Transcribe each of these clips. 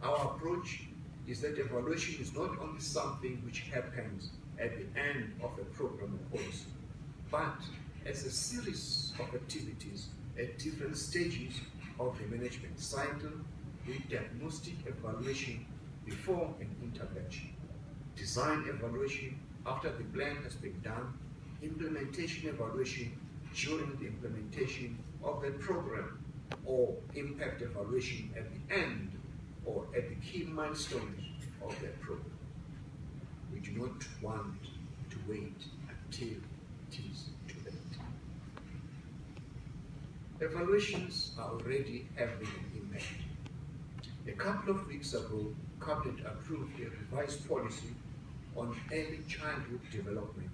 Our approach is that evaluation is not only something which happens at the end of a program or course, but as a series of activities at different stages of the management cycle, with diagnostic evaluation before an intervention, design evaluation after the plan has been done, implementation evaluation during the implementation of the program, or impact evaluation at the end or at the key milestones of that program. We do not want to wait until it is too late. Evaluations are already having an impact. A couple of weeks ago, Cabinet approved a revised policy on early childhood development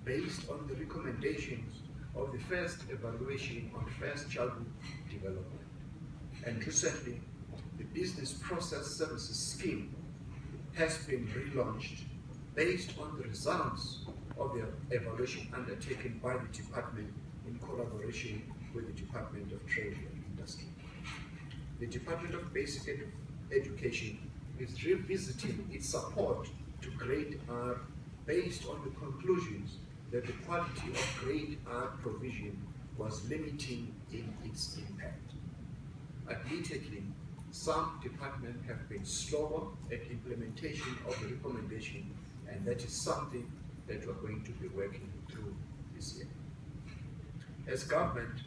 based on the recommendations of the first evaluation on first childhood development. And recently, the Business Process Services Scheme has been relaunched based on the results of the evaluation undertaken by the department in collaboration with the Department of Trade and Industry. The Department of Basic Education is revisiting its support to Grade R based on the conclusions that the quality of Grade R provision was limiting in its impact. Admittedly, some departments have been slower at implementation of the recommendation, and that is something that we're going to be working through this year. As government,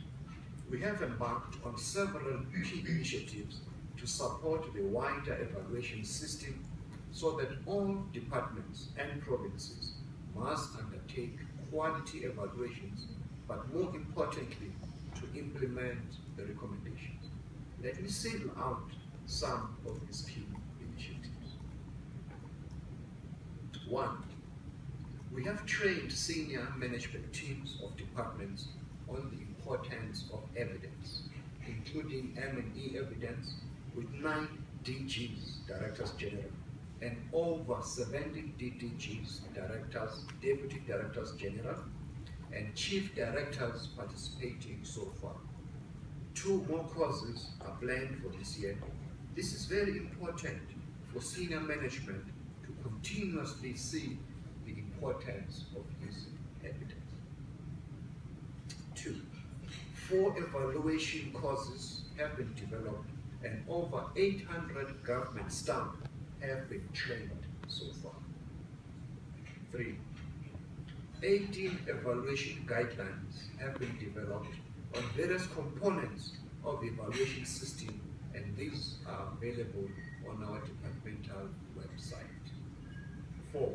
we have embarked on several key initiatives to support the wider evaluation system so that all departments and provinces must undertake quality evaluations, but more importantly, to implement the recommendations. Let me single out some of these key initiatives. 1. We have trained senior management teams of departments on the importance of evidence, including M&E evidence, with 9 DGs, Directors General, and over 70 DDGs, Directors, Deputy Directors General, and Chief Directors participating so far. 2 more courses are planned for this year. This is very important for senior management to continuously see the importance of using evidence. 2. 4 evaluation courses have been developed and over 800 government staff have been trained so far. 3. 18 evaluation guidelines have been developed on various components of the evaluation system, and these are available on our departmental website. 4.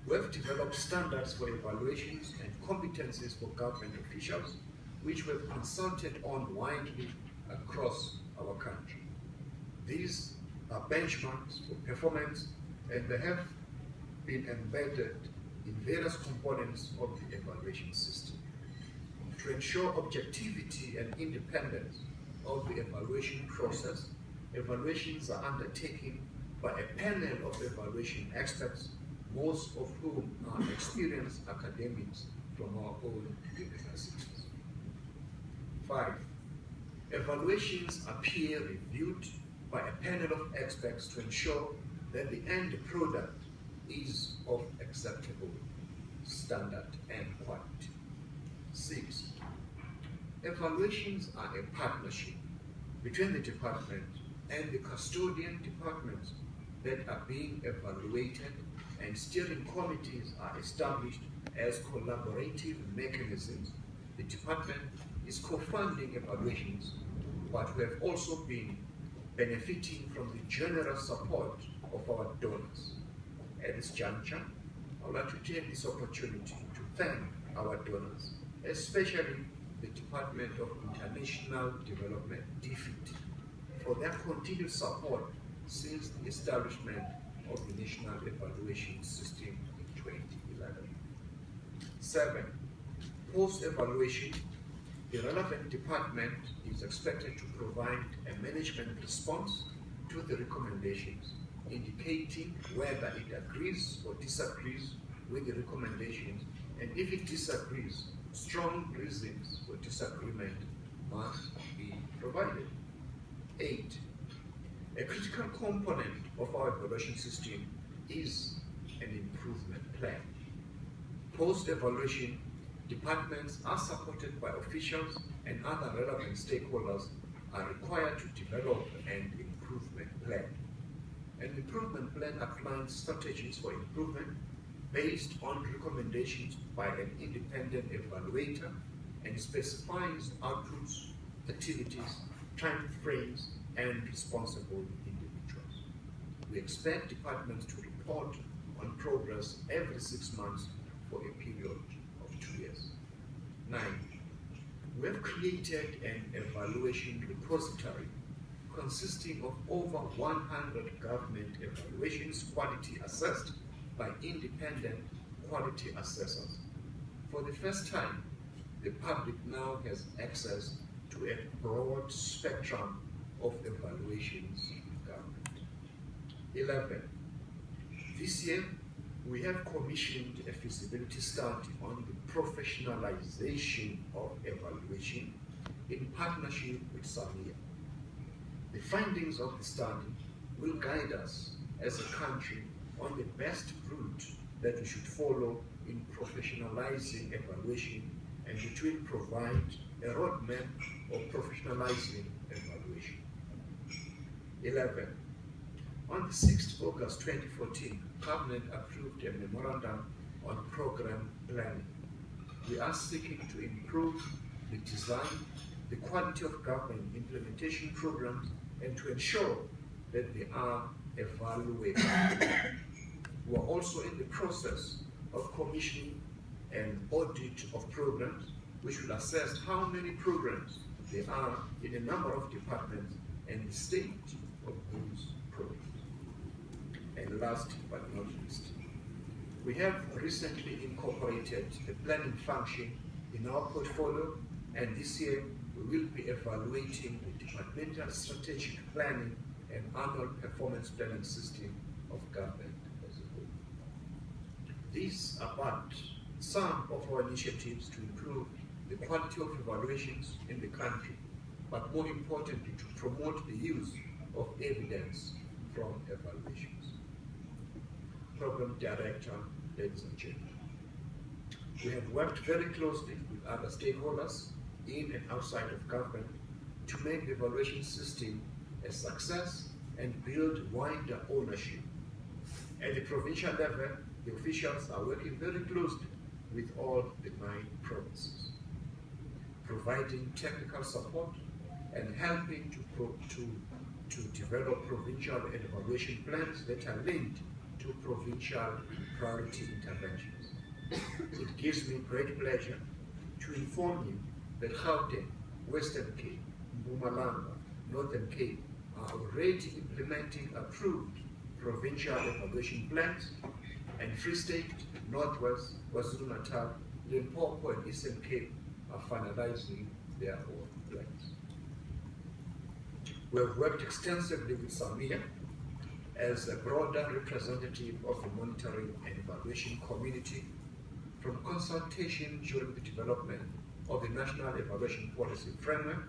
We have developed standards for evaluations and competencies for government officials, which we have consulted on widely across our country. These are benchmarks for performance, and they have been embedded in various components of the evaluation system. To ensure objectivity and independence of the evaluation process, evaluations are undertaken by a panel of evaluation experts, most of whom are experienced academics from our own universities. 5. Evaluations are peer-reviewed by a panel of experts to ensure that the end product is of acceptable standard and quality. 6. Evaluations are a partnership between the department and the custodian departments that are being evaluated, and steering committees are established as collaborative mechanisms. The department is co-funding evaluations, but we have also been benefiting from the generous support of our donors. At this juncture, I would like to take this opportunity to thank our donors, especially the Department of International Development, DFID, for their continued support since the establishment of the National Evaluation System in 2011. 7. Post-evaluation, the relevant department is expected to provide a management response to the recommendations, indicating whether it agrees or disagrees with the recommendations, and if it disagrees, strong reasons for disagreement must be provided. 8. A critical component of our evaluation system is an improvement plan. Post-evaluation, departments are supported by officials and other relevant stakeholders are required to develop an improvement plan. An improvement plan outlines strategies for improvement based on recommendations by an independent evaluator and specifies outputs, activities, time frames, and responsible individuals. We expect departments to report on progress every 6 months for a period of 2 years. 9. We have created an evaluation repository consisting of over 100 government evaluations quality assessed by independent quality assessors. For the first time, the public now has access to a broad spectrum of evaluations in government. 11. This year, we have commissioned a feasibility study on the professionalization of evaluation in partnership with SAMEA. The findings of the study will guide us as a country on the best route that we should follow in professionalizing evaluation, and it will provide a roadmap of professionalizing evaluation. 11. On the 6th of August 2014, Cabinet approved a memorandum on program planning. We are seeking to improve the design, the quality of government implementation programs, and to ensure that they are evaluable. We are also in the process of commissioning an audit of programs, which will assess how many programs there are in a number of departments and the state of those programs. And last but not least, we have recently incorporated the planning function in our portfolio, and this year we will be evaluating the departmental strategic planning and annual performance planning system of government as a whole. These are but some of our initiatives to improve the quality of evaluations in the country, but more importantly, to promote the use of evidence from evaluations. Program Director, ladies and gentlemen, we have worked very closely with other stakeholders in and outside of government to make the evaluation system a success and build wider ownership. At the provincial level, the officials are working very closely with all the 9 provinces, providing technical support and helping to develop provincial evaluation plans that are linked to provincial priority interventions. It gives me great pleasure to inform you that Gauteng, Western Cape, Mpumalanga, Northern Cape are already implementing approved provincial evaluation plans, and Free State, Northwest, KwaZulu-Natal, Limpopo, and Eastern Cape are finalizing their own plans. We have worked extensively with SAMEA as a broader representative of the monitoring and evaluation community, from consultation during the development of the National Evaluation Policy Framework,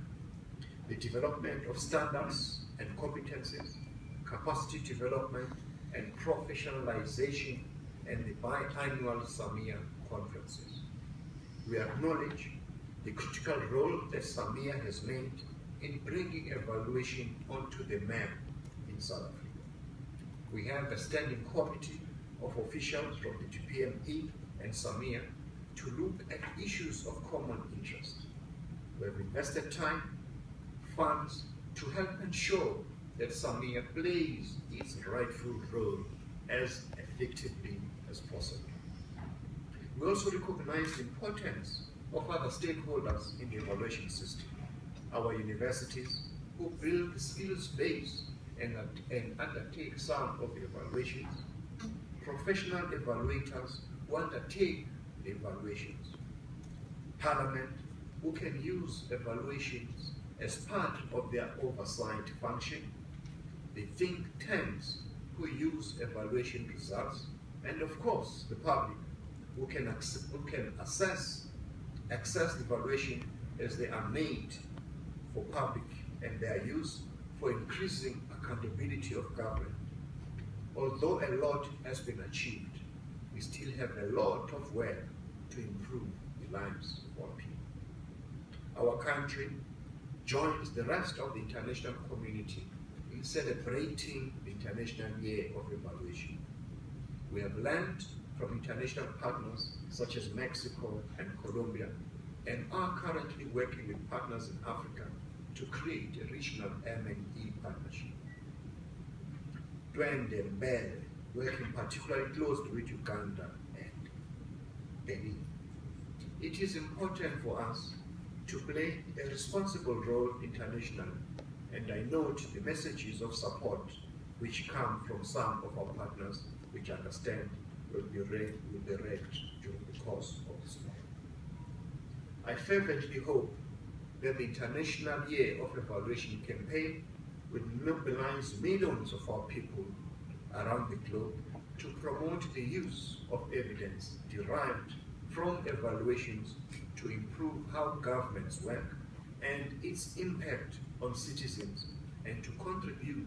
the development of standards and competencies, capacity development and professionalization, and the biannual SAMEA conferences. We acknowledge the critical role that SAMEA has made in bringing evaluation onto the map in South Africa. We have a standing committee of officials from the GPME and SAMEA to look at issues of common interest. We have invested time, funds to help ensure that SAMEA plays its rightful role as effectively as possible. We also recognize the importance of other stakeholders in the evaluation system, our universities, who build the skills base and undertake some of the evaluations, professional evaluators who undertake the evaluations, Parliament, who can use evaluations as part of their oversight function, the think tanks who use evaluation results, and of course the public who can access the evaluation as they are made for public and their use for increasing accountability of government. Although a lot has been achieved, we still have a lot of work to improve the lives of our people. Our country joins the rest of the international community in celebrating the International Year of Evaluation. We have learned from international partners such as Mexico and Colombia, and are currently working with partners in Africa to create a regional M&E partnership. Twende mbele, working particularly closely with Uganda and Benin. It is important for us to play a responsible role internationally, and I note the messages of support which come from some of our partners, which I understand will be read during the course of this morning. I fervently hope that the International Year of Evaluation campaign will mobilize millions of our people around the globe to promote the use of evidence derived from evaluations to improve how governments work and its impact on citizens, and to contribute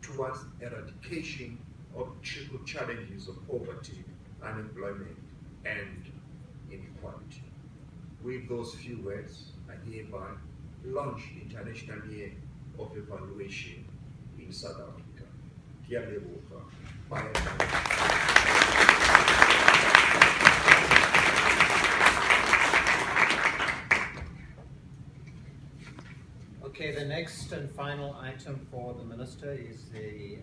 towards eradication of triple challenges of poverty, unemployment, and inequality. With those few words, I hereby launch the International Year of Evaluation in South Africa. Okay, the next and final item for the Minister is the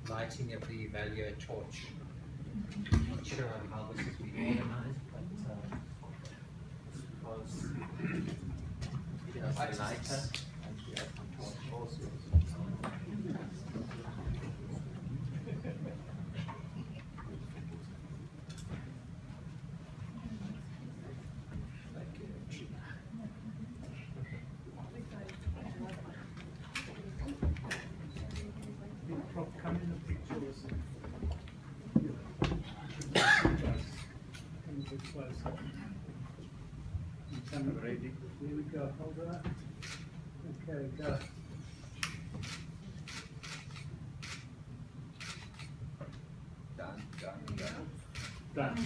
lighting of the EvalYear torch. I'm not sure how this has been organized, but suppose here's the lighter and we have the torch also. Come in the pictures. Come a bit closer. Camera ready. Here we go. Hold that. Okay, go. Done.